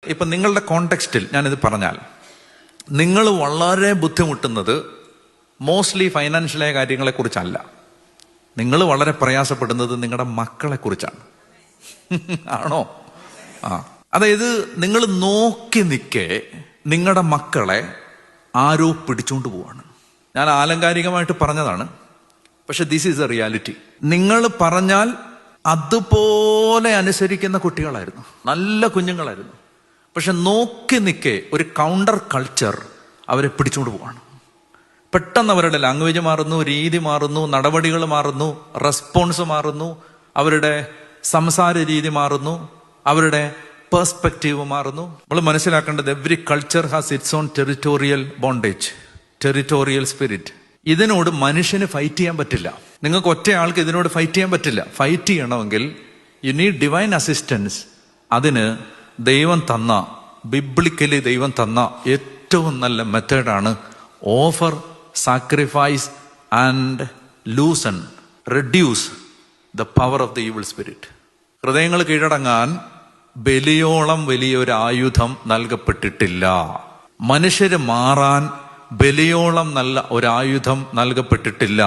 ഇപ്പം നിങ്ങളുടെ കോണ്ടെക്സ്റ്റിൽ ഞാനിത് പറഞ്ഞാൽ, നിങ്ങൾ വളരെ ബുദ്ധിമുട്ടുന്നത് മോസ്റ്റ്ലി ഫൈനാൻഷ്യലായ കാര്യങ്ങളെക്കുറിച്ചല്ല. നിങ്ങൾ വളരെ പ്രയാസപ്പെടുന്നത് നിങ്ങളുടെ മക്കളെക്കുറിച്ചാണ്. ആണോ? അതായത് നിങ്ങൾ നോക്കി നിൽക്കെ നിങ്ങളുടെ മക്കളെ ആരോ പിടിച്ചുകൊണ്ട് പോവാണ്. ഞാൻ ആലങ്കാരികമായിട്ട് പറഞ്ഞതാണ്, പക്ഷെ ദിസ് ഈസ് എ റിയാലിറ്റി. നിങ്ങൾ പറഞ്ഞാൽ അതുപോലെ അനുസരിക്കുന്ന കുട്ടികളായിരുന്നു, നല്ല കുഞ്ഞുങ്ങളായിരുന്നു. പക്ഷെ നോക്കി നിൽക്കെ ഒരു കൗണ്ടർ കൾച്ചർ അവരെ പിടിച്ചുകൊണ്ട് പോവാണ്. പെട്ടെന്ന് അവരുടെ ലാംഗ്വേജ് മാറുന്നു, രീതി മാറുന്നു, നടപടികൾ മാറുന്നു, റെസ്പോൺസ് മാറുന്നു, അവരുടെ സംസാര രീതി മാറുന്നു, അവരുടെ പെർസ്പെക്റ്റീവ് മാറുന്നു. നമ്മൾ മനസ്സിലാക്കേണ്ടത് every culture has it's on territorial bondage, territorial spirit. ഇതിനോട് മനുഷ്യന് ഫൈറ്റ് ചെയ്യാൻ പറ്റില്ല. നിങ്ങൾക്ക് ഒറ്റ ആൾക്ക് ഇതിനോട് ഫൈറ്റ് ചെയ്യാൻ പറ്റില്ല. ഫൈറ്റ് ചെയ്യണമെങ്കിൽ യു നീഡ് ഡിവൈൻ അസിസ്റ്റൻസ്. അതിന് ദൈവം തന്ന, ബിബ്ലിക്കലി ദൈവം തന്ന ഏറ്റവും നല്ല മെത്തേഡാണ് offer sacrifice and loosen, reduce the power of the evil spirit. ഹൃദയങ്ങൾ കീഴടങ്ങാൻ ബലിയോളം വലിയൊരു ആയുധം നൽകപ്പെട്ടിട്ടില്ല. മനുഷ്യര് മാറാൻ ബലിയോളം നല്ല ഒരായുധം നൽകപ്പെട്ടിട്ടില്ല.